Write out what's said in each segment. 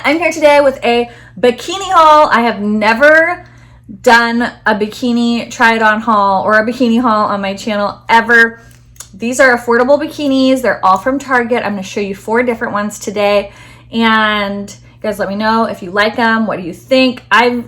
I'm here today with a bikini haul. I have never done a bikini try-it-on haul or a bikini haul on my channel ever. These are affordable bikinis. They're all from Target. I'm going to show you 4 different ones today. And you guys let me know if you like them. What do you think?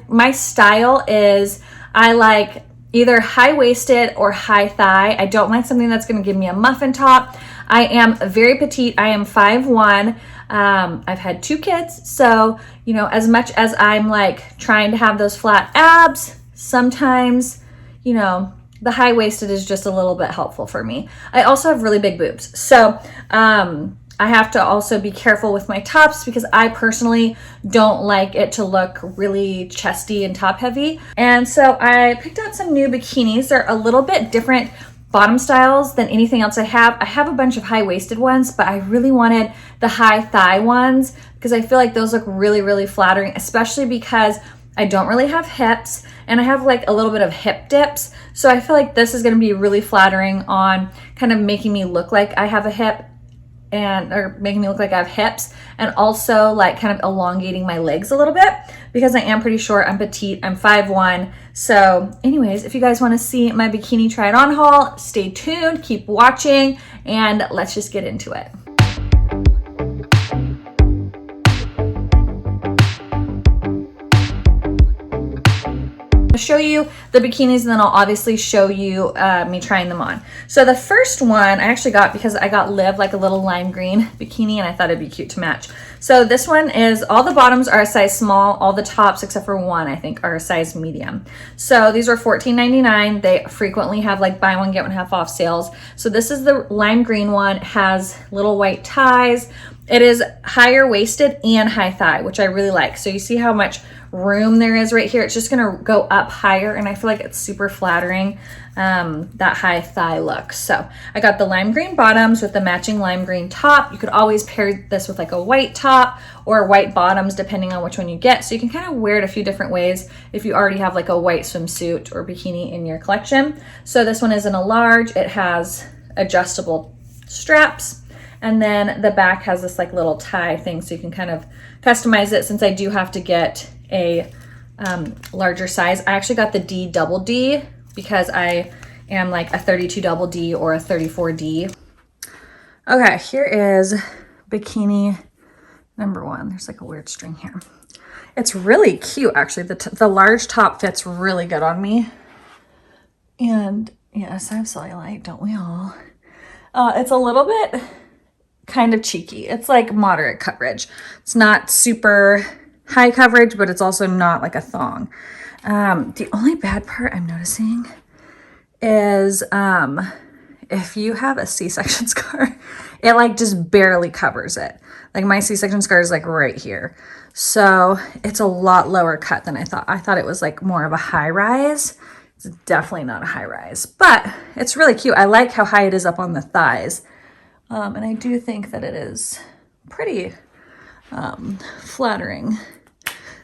My style is I like either high-waisted or high thigh. I don't like something that's going to give me a muffin top. I am very petite. I am 5'1". I've had 2 kids, so you know, as much as I'm like trying to have those flat abs, sometimes, you know, the high-waisted is just a little bit helpful for me. I also have really big boobs, so I have to also be careful with my tops because I personally don't like it to look really chesty and top heavy. And so I picked out some new bikinis. They're a little bit different bottom styles than anything else I have. I have a bunch of high-waisted ones, but I really wanted the high thigh ones because I feel like those look really, really flattering, especially because I don't really have hips and I have like a little bit of hip dips. So I feel like this is going to be really flattering on kind of making me look like I have a hip or making me look like I have hips, and also like kind of elongating my legs a little bit because I am pretty short. I'm petite. I'm 5'1". So anyways, if you guys want to see my bikini try it on haul, stay tuned, keep watching, and let's just get into it. Show you the bikinis and then I'll obviously show you me trying them on. So the first one I actually got because I got Liv like a little lime green bikini and I thought it'd be cute to match. So this one is, all the bottoms are a size small, all the tops except for one I think are a size medium. So these are $14.99. They frequently have like buy one get one half off sales. So this is the lime green one. It has little white ties. It is higher waisted and high thigh, which I really like. So you see how much room there is right here. It's just gonna go up higher and I feel like it's super flattering, that high thigh look. So I got the lime green bottoms with the matching lime green top. You could always pair this with like a white top or white bottoms depending on which one you get. So you can kind of wear it a few different ways if you already have like a white swimsuit or bikini in your collection. So this one is in a large. It has adjustable straps. And then the back has this like little tie thing so you can kind of customize it, since I do have to get a larger size. I actually got the D double D because I am like a 32 double D or a 34 D. Okay, here is bikini number 1. There's like a weird string here. It's really cute actually. The large top fits really good on me. And yes, I have cellulite, don't we all? It's a little bit kind of cheeky. It's like moderate coverage. It's not super high coverage, but it's also not like a thong. The only bad part I'm noticing is if you have a C-section scar, it like just barely covers it. Like my C-section scar is like right here. So it's a lot lower cut than I thought. I thought it was like more of a high rise. It's definitely not a high rise, but it's really cute. I like how high it is up on the thighs. And I do think that it is pretty flattering.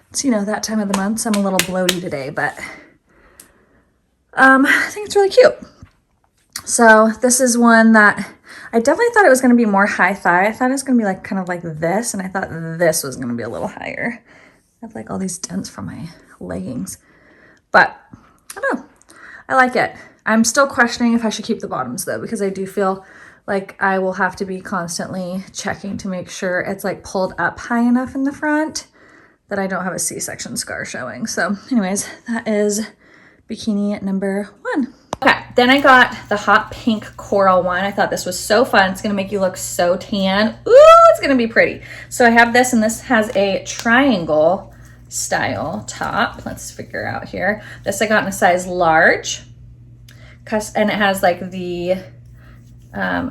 It's, you know, that time of the month, so I'm a little bloaty today, but I think it's really cute. So this is one that I definitely thought it was going to be more high thigh. I thought it was going to be like kind of like this, and I thought this was going to be a little higher. I have like all these dents from my leggings, but I don't know. I like it. I'm still questioning if I should keep the bottoms though, because I do feel like I will have to be constantly checking to make sure it's like pulled up high enough in the front that I don't have a C-section scar showing. So anyways, that is bikini number 1. Okay, then I got the hot pink coral one. I thought this was so fun. It's gonna make you look so tan. Ooh, it's gonna be pretty. So I have this, and this has a triangle style top. Let's figure out here. This I got in a size large, and it has like the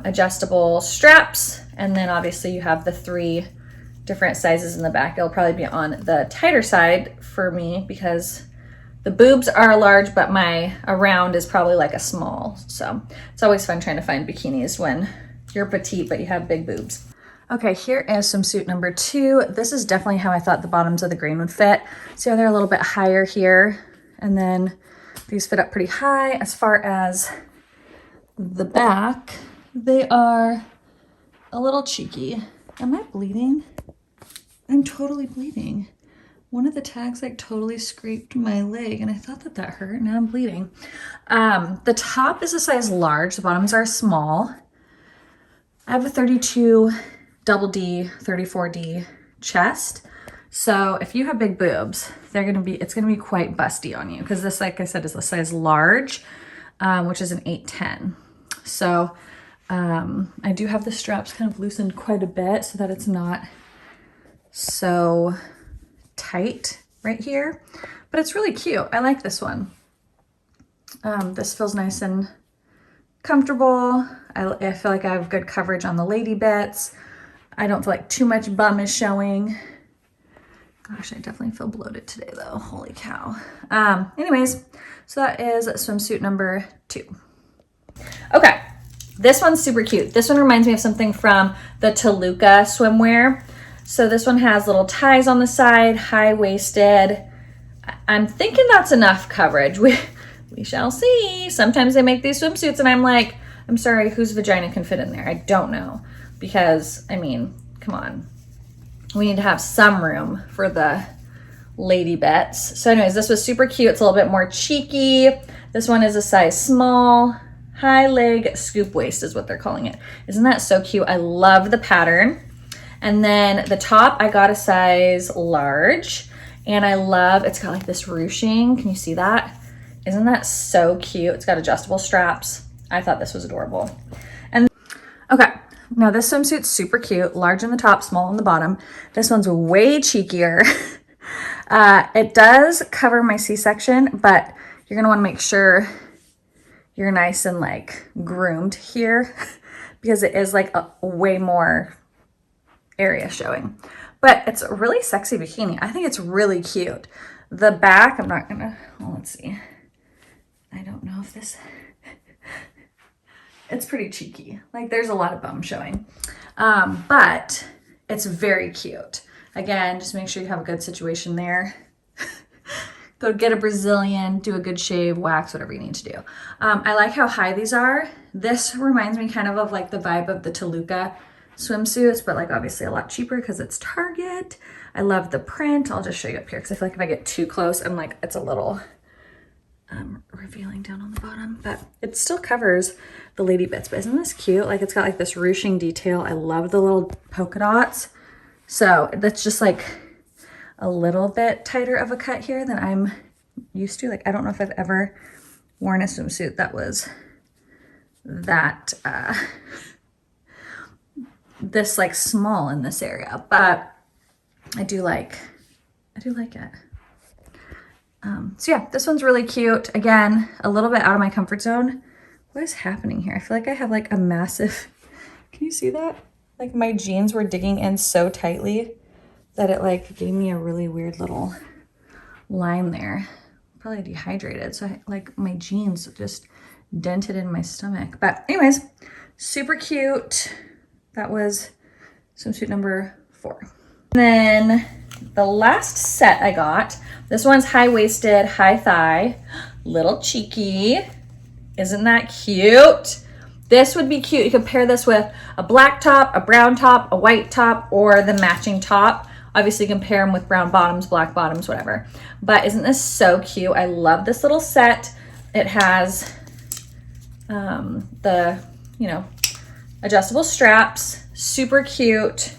adjustable straps, and then obviously you have the 3 different sizes in the back. It'll probably be on the tighter side for me because the boobs are large, but my around is probably like a small. So it's always fun trying to find bikinis when you're petite but you have big boobs. Okay, here is swimsuit number 2. This is definitely how I thought the bottoms of the green would fit. See how they're a little bit higher here, and then these fit up pretty high. As far as the back, they are a little cheeky. Am I bleeding? I'm totally bleeding. One of the tags like totally scraped my leg and I thought that that hurt. Now I'm bleeding. The top is a size large. The bottoms are small. I have a 32 double D, 34D chest. So if you have big boobs, it's gonna be quite busty on you because this, like I said, is a size large, which is an 810. So I do have the straps kind of loosened quite a bit so that it's not so tight right here, but it's really cute. I like this one. This feels nice and comfortable. I feel like I have good coverage on the lady bits. I don't feel like too much bum is showing. Gosh, I definitely feel bloated today though. Holy cow. Anyways, so that is swimsuit number 2. Okay, this one's super cute. This one reminds me of something from the Toluca swimwear. So this one has little ties on the side, high-waisted. I'm thinking that's enough coverage. We shall see. Sometimes they make these swimsuits and I'm like, I'm sorry, whose vagina can fit in there? I don't know. Because, I mean, come on. We need to have some room for the lady bits. So anyways, this was super cute. It's a little bit more cheeky. This one is a size small, high leg scoop waist is what they're calling it. Isn't that so cute? I love the pattern. And then the top, I got a size large and I love, it's got like this ruching. Can you see that? Isn't that so cute? It's got adjustable straps. I thought this was adorable. And okay, now this swimsuit's super cute, large in the top, small on the bottom. This one's way cheekier. It does cover my C-section, but you're gonna wanna make sure you're nice and like groomed here because it is like a way more area showing, but it's a really sexy bikini. I think it's really cute. The back, I'm not gonna, well, let's see. I don't know if this, it's pretty cheeky. Like there's a lot of bum showing, but it's very cute. Again, just make sure you have a good situation there. Go get a Brazilian, do a good shave, wax, whatever you need to do. I like how high these are. This reminds me kind of like the vibe of the Toluca swimsuits, but like obviously a lot cheaper because it's Target. I love the print. I'll just show you up here because I feel like if I get too close, I'm like, it's a little revealing down on the bottom, but it still covers the lady bits. But isn't this cute? Like it's got like this ruching detail. I love the little polka dots. So that's just like a little bit tighter of a cut here than I'm used to. Like I don't know if I've ever worn a swimsuit that was that this like small in this area, but I do like it. So yeah, this one's really cute. Again, a little bit out of my comfort zone. What is happening here? I feel like I have like a massive, can you see that? Like my jeans were digging in so tightly that it like gave me a really weird little line there. Probably dehydrated. So like my jeans just dented in my stomach. But anyways, super cute. That was swimsuit number 4. And then the last set I got, this one's high-waisted, high thigh, little cheeky. Isn't that cute? This would be cute. You could pair this with a black top, a brown top, a white top, or the matching top. Obviously, you can pair them with brown bottoms, black bottoms, whatever. But isn't this so cute? I love this little set. It has the, you know, adjustable straps, super cute.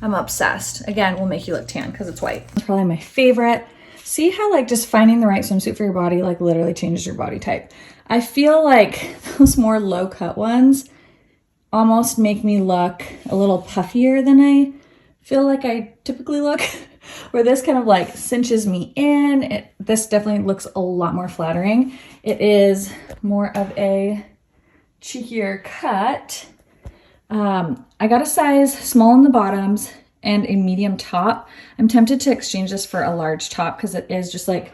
I'm obsessed. Again, will make you look tan because it's white. It's probably my favorite. See how like just finding the right swimsuit for your body like literally changes your body type. I feel like those more low cut ones almost make me look a little puffier than I feel like I typically look, where this kind of like cinches me in. This definitely looks a lot more flattering. It is more of a cheekier cut. I got a size small in the bottoms and a medium top. I'm tempted to exchange this for a large top because it is just like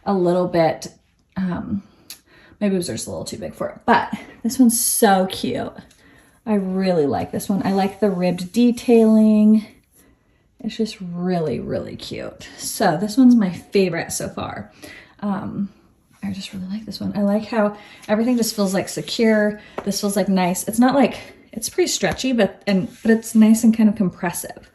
a little bit, my boobs are just a little too big for it, but this one's so cute. I really like this one. I like the ribbed detailing. It's just really, really cute. So this one's my favorite so far. I just really like this one. I like how everything just feels like secure. This feels like nice. It's not like, it's pretty stretchy, but it's nice and kind of compressive.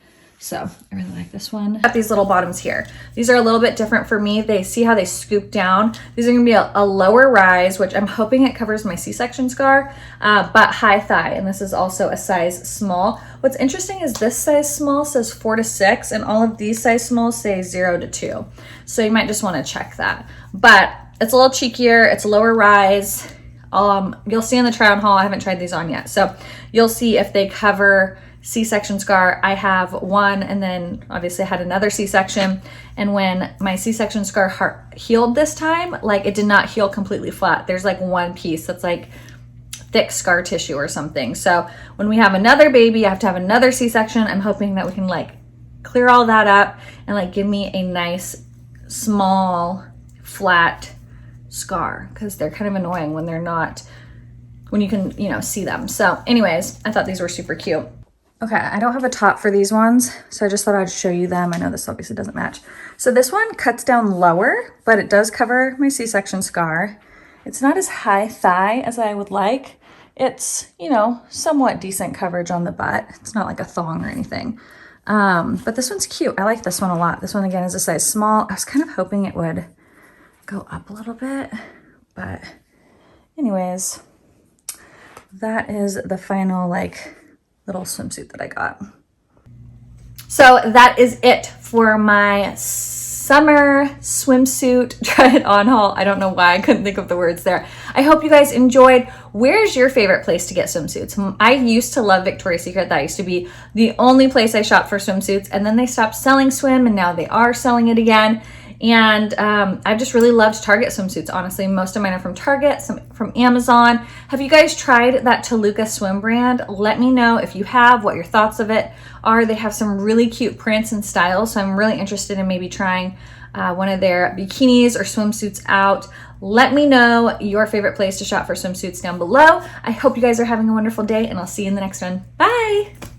So I really like this one. Got these little bottoms here. These are a little bit different for me. They see how they scoop down. These are gonna be a lower rise, which I'm hoping it covers my C-section scar, but high thigh. And this is also a size small. What's interesting is this size small says 4 to 6 and all of these size smalls say 0 to 2. So you might just wanna check that. But it's a little cheekier, it's a lower rise. You'll see in the try on haul, I haven't tried these on yet. So you'll see if they cover C-section scar. I have one, and then obviously I had another C-section. And when my C-section scar healed this time, like it did not heal completely flat. There's like one piece that's like thick scar tissue or something. So when we have another baby, I have to have another C-section. I'm hoping that we can like clear all that up and like give me a nice, small, flat scar, because they're kind of annoying when they're not, when you can, you know, see them. So anyways, I thought these were super cute. Okay, I don't have a top for these ones, so I just thought I'd show you them. I know this obviously doesn't match. So this one cuts down lower, but it does cover my C-section scar. It's not as high thigh as I would like. It's, you know, somewhat decent coverage on the butt. It's not like a thong or anything. But this one's cute. I like this one a lot. This one again is a size small. I was kind of hoping it would go up a little bit, but anyways, that is the final like little swimsuit that I got. So that is it for my summer swimsuit try it on haul. I don't know why I couldn't think of the words there. I hope you guys enjoyed. Where's your favorite place to get swimsuits? I used to love Victoria's Secret. That used to be the only place I shopped for swimsuits, and then they stopped selling swim and now they are selling it again. And I've just really loved Target swimsuits, honestly. Most of mine are from Target, some from Amazon. Have you guys tried that Toluca swim brand? Let me know if you have, what your thoughts of it are. They have some really cute prints and styles, so I'm really interested in maybe trying one of their bikinis or swimsuits out. Let me know your favorite place to shop for swimsuits down below. I hope you guys are having a wonderful day, and I'll see you in the next one. Bye!